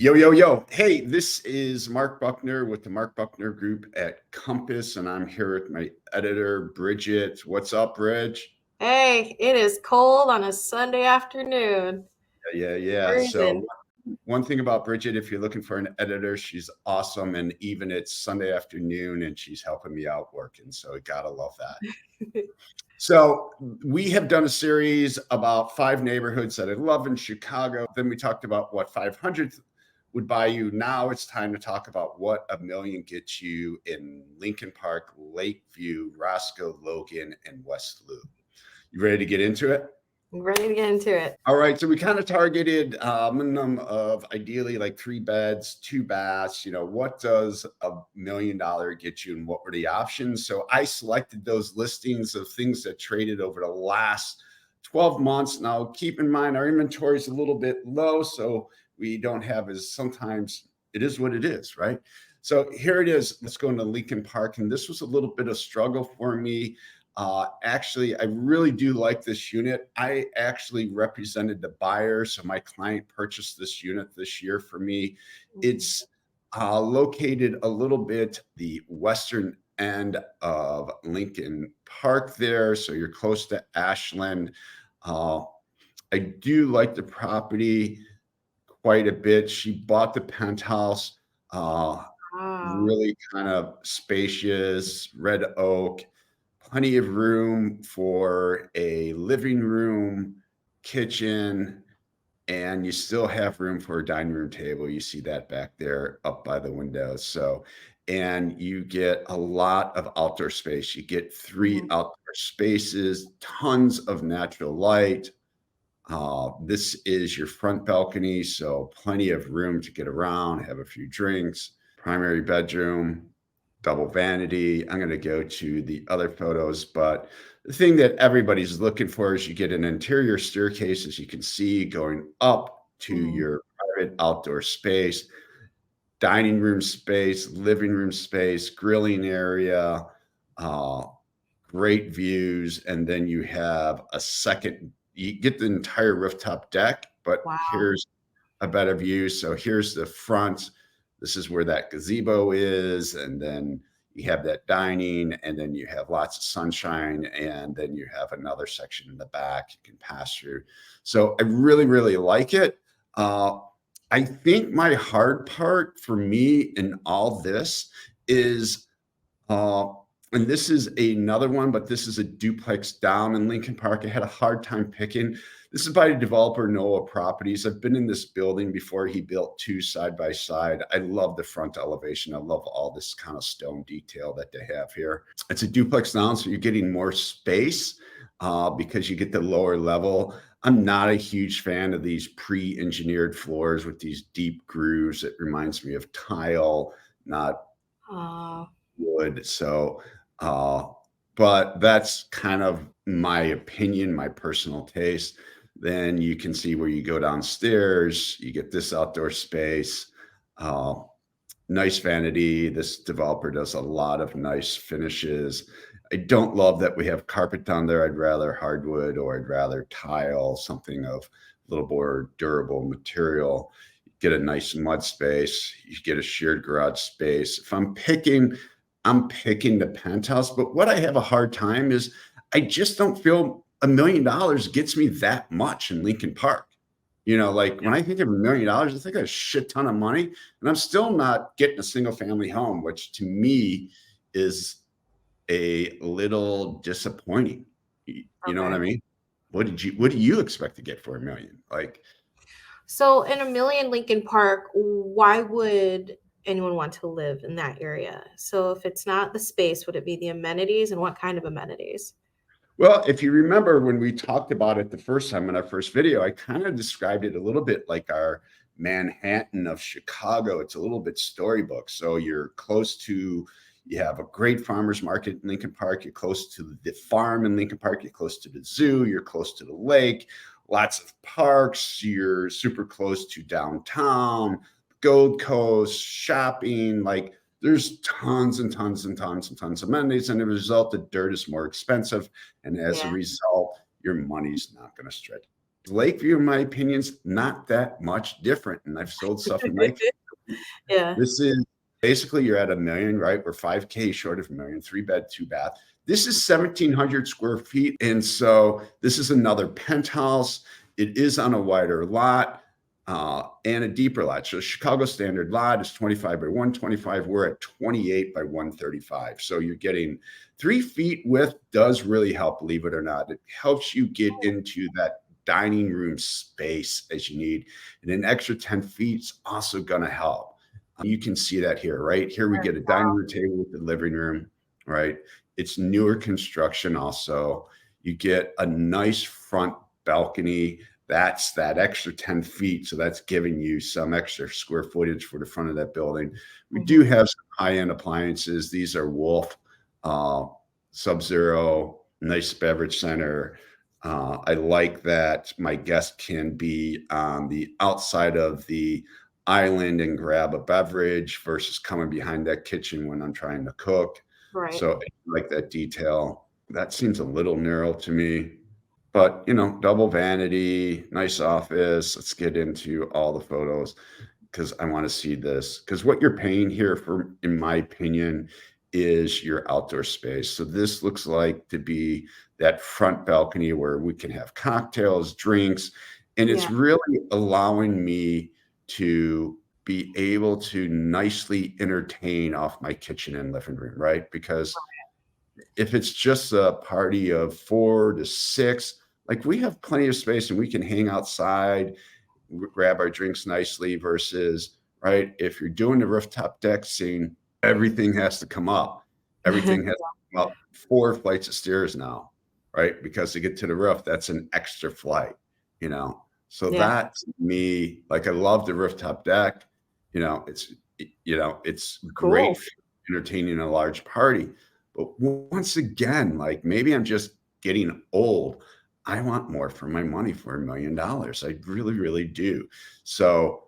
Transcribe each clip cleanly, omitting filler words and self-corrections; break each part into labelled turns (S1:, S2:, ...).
S1: Yo, yo, yo. Hey, this is Mark Buckner with the Mark Buckner Group at Compass, and I'm here with my editor, Bridget. What's up, Bridge?
S2: Hey, it is cold on a Sunday afternoon.
S1: Yeah. So,
S2: Freezing.
S1: one thing about Bridget, if you're looking for an editor, she's awesome. And even it's Sunday afternoon and she's helping me out working. So, gotta love that. So we have done a series about 5 neighborhoods that I love in Chicago. Then we talked about what 500 would buy you. Now it's time to talk about what a million gets you in Lincoln Park, Lakeview, Roscoe, Logan, and West Loop. You ready to get into it?
S2: I'm ready to get into it.
S1: All right, so we kind of targeted a minimum of ideally like 3 beds, 2 baths. What does $1 million get you and what were the options? So I selected those listings of things that traded over the last 12 months. Now, keep in mind, our inventory is a little bit low, so we don't have as sometimes it is what it is, right? So here it is. Let's go into Lincoln Park. And this was a little bit of struggle for me. Actually, I really do like this unit. I actually represented the buyer, so my client purchased this unit this year for me. It's located a little bit the western end of Lincoln Park there, so you're close to Ashland. I do like the property quite a bit. She bought the penthouse,
S2: Wow.
S1: really kind of spacious, red oak, plenty of room for a living room, kitchen, and you still have room for a dining room table. You see that back there up by the window. So, and you get a lot of outdoor space. You get 3
S2: Mhm.
S1: outdoor spaces, tons of natural light. This is your front balcony, so plenty of room to get around, have a few drinks. Primary bedroom, double vanity. I'm going to go to the other photos, but the thing that everybody's looking for is you get an interior staircase, as you can see, going up to
S2: Mhm.
S1: your private outdoor space, dining room space, living room space, grilling area, uh, great views. And then you have a second, you get the entire rooftop deck, but
S2: Wow.
S1: here's a better view. So here's the front. This is where that gazebo is. And then you have that dining, and then you have lots of sunshine. And then you have another section in the back you can pass through. So I really, really like it. I think my hard part for me in all this is uh, and this is another one, but this is a duplex down in Lincoln Park. I had a hard time picking. This is by the developer Noah Properties. I've been in this building before. He built 2 side by side. I love the front elevation. I love all this kind of stone detail that they have here. It's a duplex down, so you're getting more space because you get the lower level. I'm not a huge fan of these pre-engineered floors with these deep grooves. It reminds me of tile, not
S2: Uh,
S1: would. So, uh, but that's kind of my opinion, my personal taste. Then you can see where you go downstairs, you get this outdoor space, uh, nice vanity. This developer does a lot of nice finishes. I don't love that we have carpet down there. I'd rather hardwood or I'd rather tile, something of a little more durable material. Get a nice mud space. You get a shared garage space. If I'm picking the penthouse. But what I have a hard time is I just don't feel $1 million gets me that much in Lincoln Park. Like when I think of $1 million, I think a shit ton of money, and I'm still not getting a single family home, which to me is a little disappointing. You know what I
S2: okay.
S1: mean? What do you expect to get for $1 million? Like,
S2: So, in a million Lincoln Park, why would anyone want to live in that area? So, if it's not the space, would it be the amenities and what kind of amenities?
S1: well, if you remember when we talked about it the first time in our first video, I kind of described it a little bit like our Manhattan of Chicago. It's a little bit storybook. So you're close to, you have a great farmer's market in Lincoln Park. You're close to the farm in Lincoln Park. You're close to the zoo. You're close to the lake, lots of parks. You're super close to downtown, Gold Coast, shopping. Like there's tons and tons and tons and tons of amenities. And the result, the dirt is more expensive. And as a
S2: Yeah.
S1: result, your money's not going to stretch. Lakeview, in my opinion, is not that much different. And I've sold stuff in Lakeview.
S2: Yeah.
S1: This is basically you're at $1 million, right? We're 5K short of $1 million, 3-bed, 2-bath. This is 1,700 square feet. And so this is another penthouse. It is on a wider lot and a deeper lot. So Chicago standard lot is 25 by 125. We're at 28 by 135. So you're getting 3 feet width does really help, believe it or not. It helps you get into that dining room space as you need. And an extra 10 feet is also going to help. You can see that here, right? Here we get a dining room table with the living room, right? It's newer construction also. You get a nice front balcony. That's that extra 10 feet. So that's giving you some extra square footage for the front of that building. We do have some high-end appliances. These are Wolf, Sub-Zero, nice beverage center. I like that my guest can be on the outside of the island and grab a beverage versus coming behind that kitchen when I'm trying to cook.
S2: Right.
S1: So I like that detail. That seems a little narrow to me, but double vanity, nice office. Let's get into all the photos because I want to see this. Because what you're paying here for, in my opinion, is your outdoor space. So this looks like to be that front balcony where we can have cocktails, drinks, and it's really allowing me to be able to nicely entertain off my kitchen and living room, right? Because if it's just a party of 4 to 6, like we have plenty of space and we can hang outside, grab our drinks nicely versus, right? If you're doing the rooftop deck scene, everything has to come up. Everything has to come up 4 flights of stairs now, right? Because to get to the roof, that's an extra flight, So that to me, like I love the rooftop deck, it's great for entertaining a large party. But once again, like maybe I'm just getting old. I want more for my money for $1 million. I really, really do. So,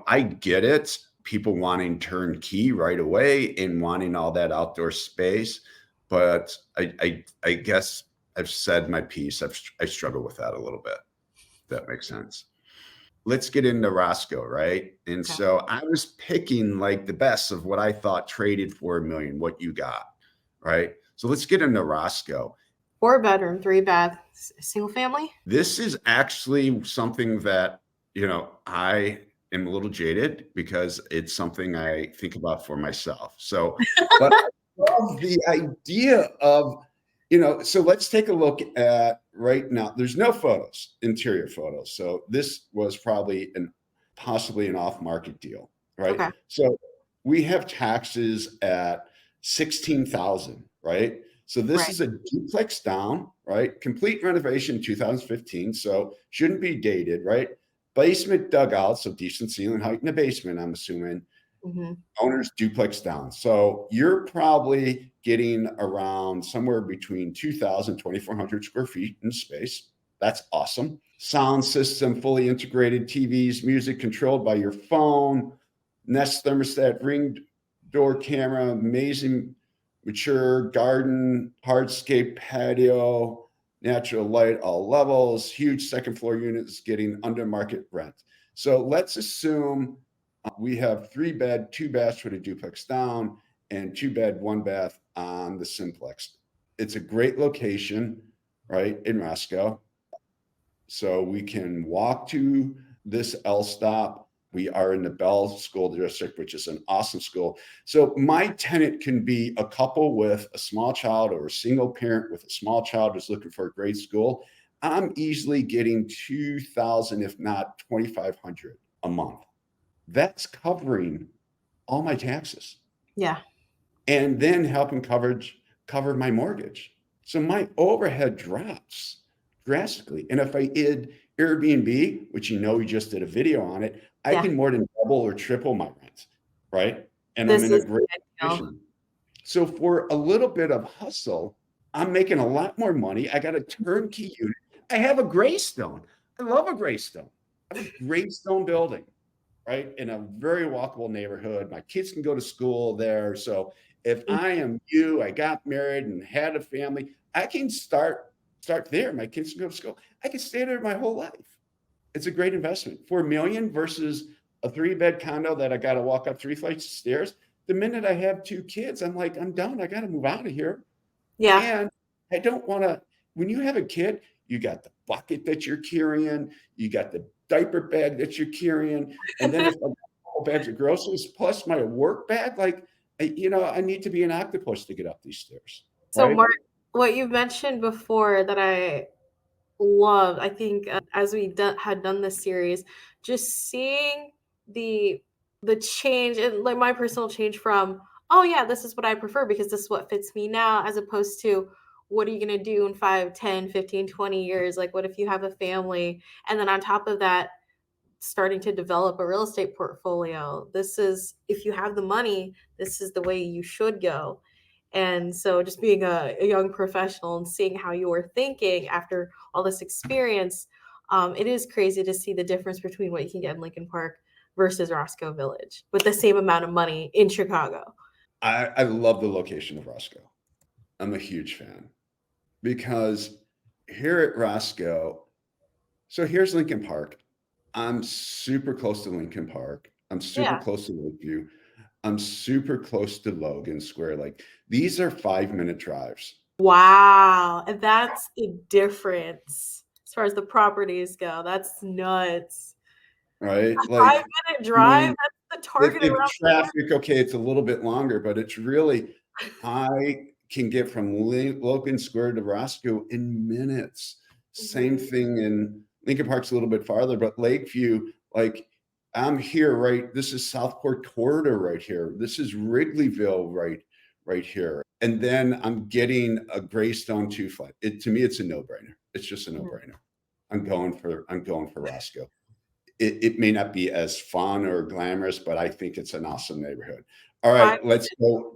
S1: I get it. People wanting turnkey right away and wanting all that outdoor space. But I guess I've said my piece. I struggle with that a little bit. If that makes sense. Let's get into Roscoe, right? And so I was picking like the best of what I thought traded for $1 million, what you got, right? So let's get into Roscoe.
S2: 4-bedroom, 3-bath, single family.
S1: This is actually something that, I am a little jaded because it's something I think about for myself. So, but I love the idea of, so let's take a look at right now. There's no photos, interior photos. So this was probably possibly an off-market deal, right?
S2: Okay.
S1: So we have taxes at 16,000, right? So this is a duplex down, right? Complete renovation 2015, so shouldn't be dated, right? Basement dugout, so decent ceiling height in the basement, I'm assuming. Owner's duplex down. So you're probably getting around somewhere between 2,000, 2,400 square feet in space. That's awesome. Sound system, fully integrated TVs, music controlled by your phone, Nest thermostat, Ring door camera, amazing mature garden, hardscape patio, natural light, all levels, huge second floor units getting under market rent. So let's assume we have 3-bed, 2-bath for the duplex down and 2-bed, 1-bath on the simplex. It's a great location, right, in Roscoe. So we can walk to this L stop. We are in the Bell School District, which is an awesome school. So my tenant can be a couple with a small child or a single parent with a small child who's looking for a great school. I'm easily getting 2,000, if not 2,500 a month. That's covering all my taxes.
S2: Yeah.
S1: And then helping cover my mortgage. So my overhead drops drastically. And if I did Airbnb, which we just did a video on it, I can more than double or triple my rent, right? And I'm in a great position. So for a little bit of hustle, I'm making a lot more money. I got a turnkey unit. I have a graystone. I love a graystone. I have a graystone building, right? In a very walkable neighborhood. My kids can go to school there. So if I am I got married and had a family, I can start start there. My kids can go to school. I can stay there my whole life. It's a great investment. $4 million versus a 3-bed condo that I got to walk up 3 flights of stairs. The minute I have 2 kids, I'm like, I'm done. I got to move out of here.
S2: Yeah.
S1: And I don't want to, when you have a kid, you got the bucket that you're carrying, you got the diaper bag that you're carrying. And then if I got a couple bags of groceries plus my work bag, like, I need to be an octopus to get up these stairs.
S2: So,
S1: Right.
S2: Mark, what you mentioned before that I loved, I think, as we had done this series, just seeing the change and like my personal change from, oh yeah, this is what I prefer because this is what fits me now, as opposed to what are you going to do in 5, 10, 15, 20 years? Like, what if you have a family? And then on top of that, starting to develop a real estate portfolio. This is, if you have the money, this is the way you should go. And so just being a young professional and seeing how you were thinking after all this experience, it is crazy to see the difference between what you can get in Lincoln Park versus Roscoe Village with the same amount of money in Chicago.
S1: I love the location of Roscoe. I'm a huge fan because here at Roscoe, so here's Lincoln Park. I'm super close to Lincoln Park. I'm super
S2: Yeah.
S1: close to Lakeview. I'm super close to Logan Square. Like, these are 5-minute drives,
S2: Wow. And that's the difference as far as the properties go. That's nuts.
S1: right?
S2: 5-minute
S1: I
S2: drive,
S1: mean,
S2: that's the target
S1: if
S2: around the corner.
S1: traffic, okay, it's a little bit longer, but it's really, I can get from Logan Square to Roscoe in minutes. Same
S2: Mhm.
S1: thing in Lincoln Park's a little bit farther, but Lakeview, like, I'm here, right? This is Southport Corridor right here. This is Wrigleyville right here. And then I'm getting a Greystone 2 flight. To me, it's a no-brainer. It's just a
S2: Mhm.
S1: no-brainer. I'm going for Roscoe. It may not be as fun or glamorous, but I think it's an awesome neighborhood. All right,
S2: 5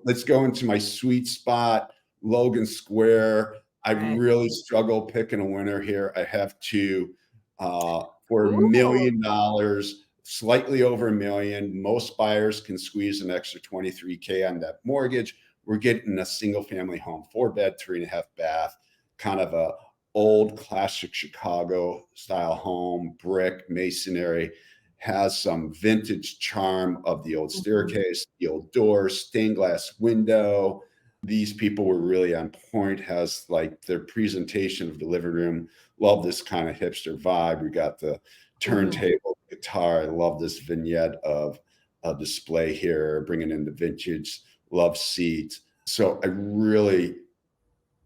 S1: let's go into my sweet spot, Logan Square. I
S2: minutes.
S1: really struggle picking a winner here. I have to, for
S2: Ooh.
S1: $1 million, slightly over a million. Most buyers can squeeze an extra 23K on that mortgage. We're getting a single family home, 4-bed, 3.5 bath, kind of a old classic Chicago style home, brick, masonry, has some vintage charm of the old
S2: Mhm.
S1: staircase, the old doors, stained glass window. These people were really on point, has like their presentation of the living room. Love this kind of hipster vibe. We got the
S2: Mhm.
S1: turntable guitar. I love this vignette of a display here, bringing in the vintage love seat. So I really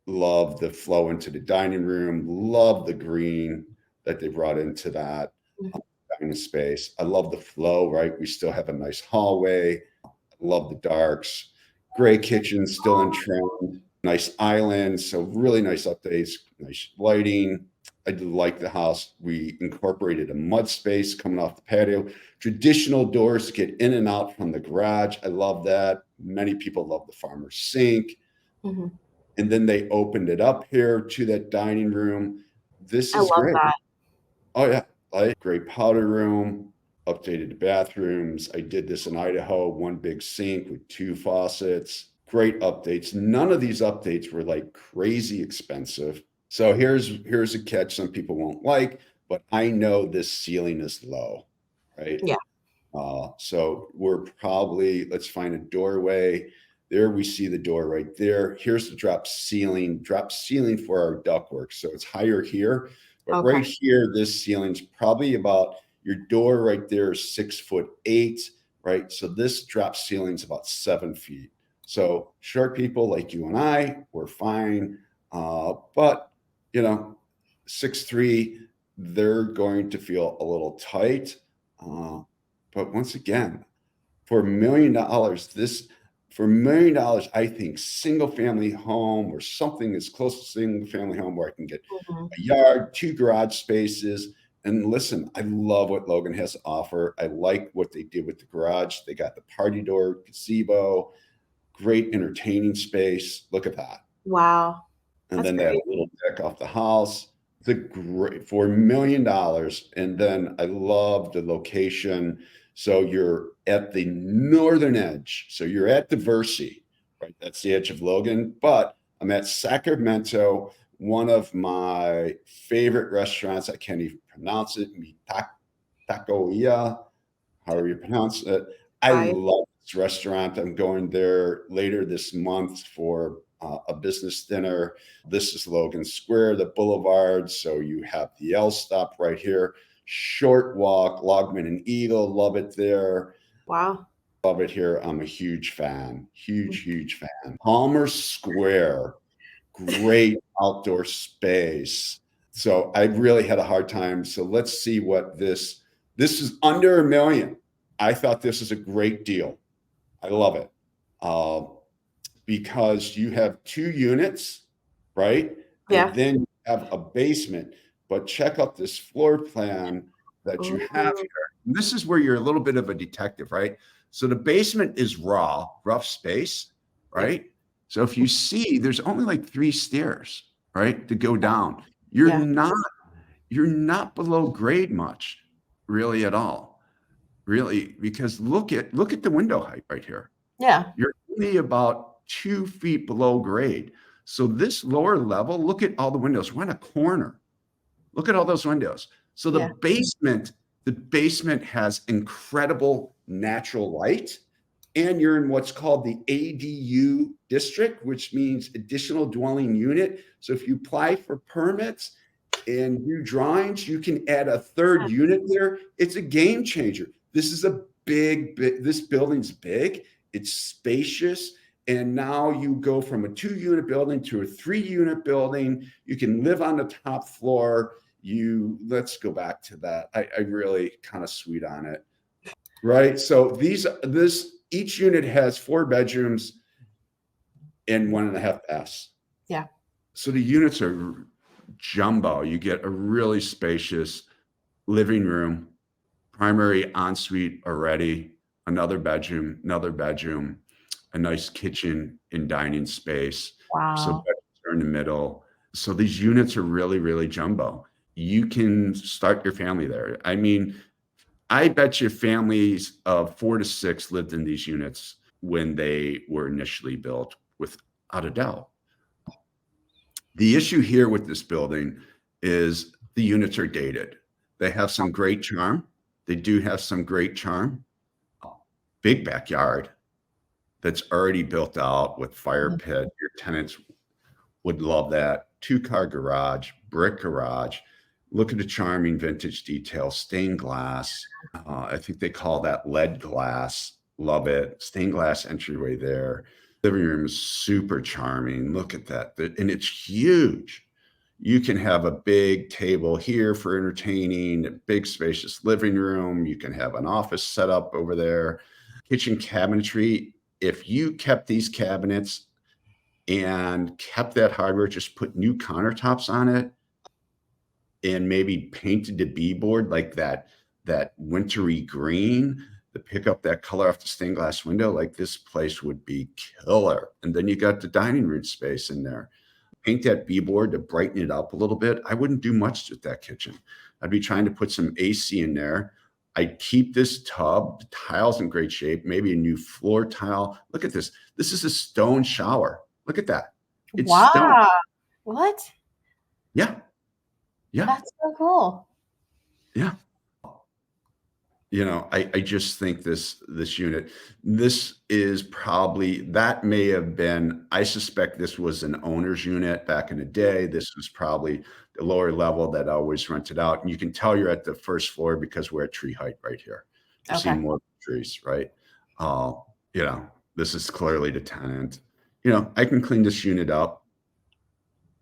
S1: love the flow into the dining room, love the green that they brought into that
S2: Mhm.
S1: dining space. I love the flow, right? We still have a nice hallway. I love the darks. Gray kitchen still in trend. Nice island. So really nice updates, nice lighting. I do like the house. We incorporated a mud space coming off the patio. Traditional doors to get in and out from the garage. I love that. Many people love the farmer's sink.
S2: Mhm.
S1: And then they opened it up here to that dining room. This
S2: I
S1: is
S2: love
S1: great.
S2: that.
S1: Oh yeah, like great powder room, updated the bathrooms. I did this in Idaho, one big sink with 2 faucets. Great updates. None of these updates were like crazy expensive. So here's a catch some people won't like, but I know this ceiling is low, right?
S2: Yeah.
S1: So we're probably, let's find a doorway. There we see the door right there. Here's the drop ceiling for our ductwork. So it's higher here, but
S2: Okay.
S1: right here, this ceiling's probably about, your door right there is 6'8", right? So this drop ceiling's about 7 feet. So short people like you and I, we're fine. But 6'3", they're going to feel a little tight. But once again, for $1 million, I think single family home or something as close to single family home where I can get
S2: Mhm.
S1: a yard, 2 garage spaces. And listen, I love what Logan has to offer. I like what they did with the garage. They got the party door, gazebo, great entertaining space. Look at that.
S2: Wow.
S1: And
S2: That's
S1: then they have
S2: great.
S1: a little deck off the house. The great for $1 million. And then I love the location. So you're at the northern edge. So you're at Diversey, right? That's the edge of Logan. But I'm at Sacramento, one of my favorite restaurants. I can't even pronounce it. Takoia, however you pronounce it. I
S2: I
S1: love this restaurant. I'm going there later this month for a business dinner. This is Logan Square, the boulevard. So you have the L stop right here. Short walk, Logman and Eagle. Love it there.
S2: wow.
S1: Love it here. I'm a huge fan. Huge fan. Palmer Square, great outdoor space. So I really had a hard time. So let's see what this is under $1 million. I thought this is a great deal. I love it. Because you have 2 units, right?
S2: Yeah.
S1: And then you have a basement. But check out this floor plan that you have
S2: Ooh.
S1: here. And this is where you're a little bit of a detective, right? So the basement is rough space, right? So if you see, there's only like 3 stairs, right, to go down. You're
S2: Yeah.
S1: not below grade much, really at all, really, because look at the window height right here.
S2: Yeah.
S1: You're only about 2 feet below grade. So this lower level, look at all the windows. We're in a corner. Look at all those windows. So
S2: Yeah.
S1: the basement has incredible natural light, and you're in what's called the ADU district, which means additional dwelling unit. So if you apply for permits and do drawings, you can add a 3rd unit there. It's a game changer. This is a big, this building's big. It's spacious. And now you go from a 2-unit building to a 3-unit building. You can live on the top floor. Let's go back to that. I really kind of sweet on it. Right. So each unit has 4 bedrooms and 1.5 baths.
S2: Yeah.
S1: So the units are jumbo. You get a really spacious living room, primary ensuite already, another bedroom, a nice kitchen and dining space. So
S2: Wow.
S1: bedrooms are in the middle. So these units are really, really jumbo. You can start your family there. I mean, I bet you families of 4 to 6 lived in these units when they were initially built, without a doubt. The issue here with this building is the units are dated. They have some great charm. They do have some great charm. Big backyard that's already built out with fire pit. Your tenants would love that. 2-car garage, brick garage. Look at the charming vintage detail, stained glass. I think they call that lead glass. Love it. Stained glass entryway there. Living room is super charming. Look at that. And it's huge. You can have a big table here for entertaining, a big spacious living room. You can have an office set up over there. Kitchen cabinetry. If you kept these cabinets and kept that hardware, just put new countertops on it and maybe painted the B-board like that wintry green to pick up that color off the stained glass window, like this place would be killer. And then you got the dining room space in there. Paint that B-board to brighten it up a little bit. I wouldn't do much with that kitchen. I'd be trying to put some AC in there. I'd keep this tub, the tile's in great shape, maybe a new floor tile. Look at this. This is a stone shower. Look at that. It's stone.
S2: Wow. What?
S1: Yeah. Yeah.
S2: That's so cool.
S1: Yeah. I just think this unit, this is probably, that may have been, I suspect this was an owner's unit back in the day. This was probably the lower level that always rented out. And you can tell you're at the first floor because we're at tree height right here. You see more trees, right? This is clearly the tenant. I can clean this unit up,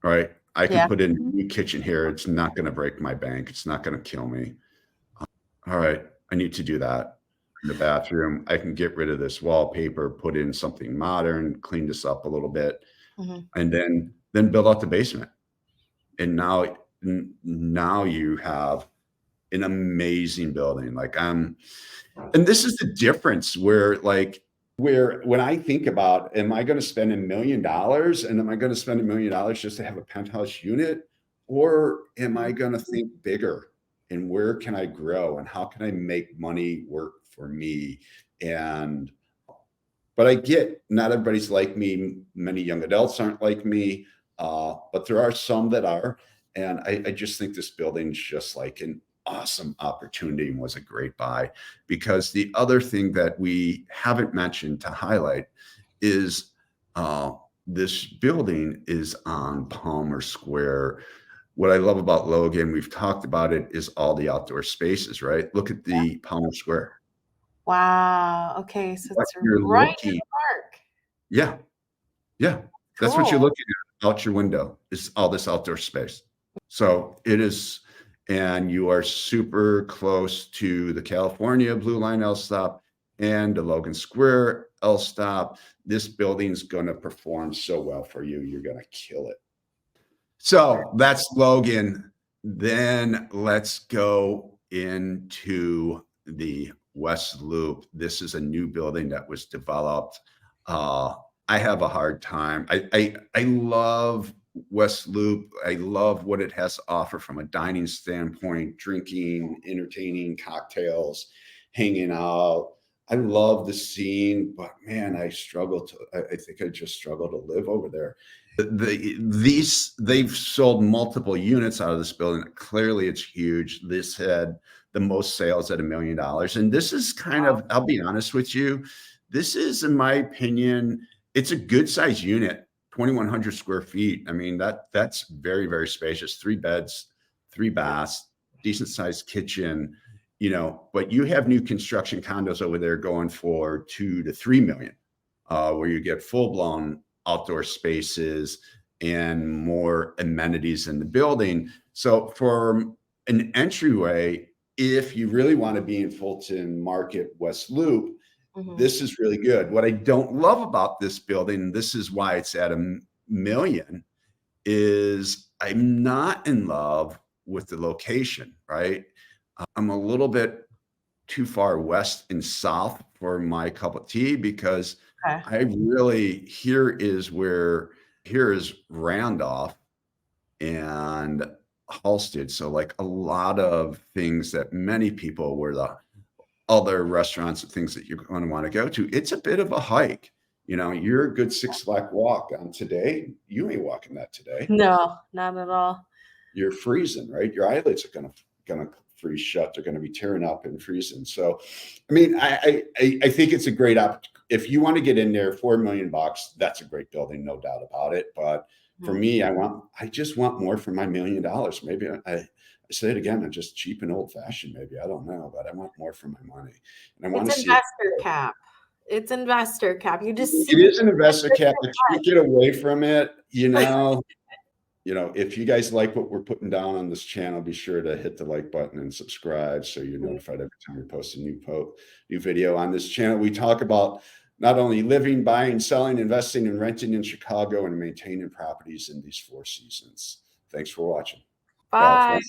S1: right? I can put in a new kitchen here. It's not going to break my bank. It's not going to kill me. All right. I need to do that. In the bathroom, I can get rid of this wallpaper, put in something modern, clean this up a little bit, and then build out the basement. And now you have an amazing building. And this is the difference where when I think about, am I going to spend $1 million, and am I going to spend $1 million just to have a penthouse unit, or am I going to think bigger? And where can I grow, and how can I make money work for me? But I get not everybody's like me. Many young adults aren't like me. but there are some that are. And I just think this building's just like an awesome opportunity and was a great buy. Because the other thing that we haven't mentioned to highlight is this building is on Palmer Square. What I love about Logan, we've talked about it, is all the outdoor spaces, right? Look at the Palmer Square.
S2: Wow. Okay, so
S1: What
S2: it's
S1: you're
S2: right in
S1: looking,
S2: the park.
S1: yeah, yeah, that's what you're
S2: Cool.
S1: looking at out your window is all this outdoor space. So it is, and you are super close to the California Blue Line L stop and the Logan Square L stop. This building's going to perform so well for you. You're going to kill it. So that's Logan. Then let's go into the West Loop. This is a new building that was developed. I have a hard time. I love West Loop. I love what it has to offer from a dining standpoint, drinking, entertaining, cocktails, hanging out. I love the scene, but man, I think I just struggle to live over there. They've sold multiple units out of this building. Clearly it's huge. This had the most sales at $1 million. And this is kind of, I'll be honest with you, this is, in my opinion, it's a good size unit, 2,100 square feet. I mean, that's very, very spacious. 3 beds, 3 baths, decent sized kitchen, but you have new construction condos over there going for 2 to 3 million, where you get full blown outdoor spaces and more amenities in the building. So for an entryway, if you really want to be in Fulton Market West Loop, this is really good. What I don't love about this building, this is why it's at $1 million, is I'm not in love with the location, right? I'm a little bit too far west and south for my cup of tea, because
S2: Okay.
S1: I really, here is Randolph and Halsted. So like a lot of things that many people were the other restaurants and things that you're going to want to go to. It's a bit of a hike. You're a good 6 block walk on today. You ain't walking that today.
S2: No, not at all.
S1: You're freezing, right? Your eyelids are gonna freeze shut. They're gonna be tearing up and freezing. So, I mean, I think it's a great if you want to get in there, $4 million, that's a great building, no doubt about it. But for me, I just want more for my $1 million. Maybe I say it again, I'm just cheap and old fashioned. Maybe, I don't know, but I want more for my money, and I want to see
S2: investor cap. It's investor cap. You just see
S1: it is an investor cap. I can't get away from it. If you guys like what we're putting down on this channel, be sure to hit the like button and subscribe so you're notified every time we post a new video on this channel. We talk about not only living, buying, selling, investing, and renting in Chicago and maintaining properties in these 4 seasons. Thanks for watching.
S2: Bye.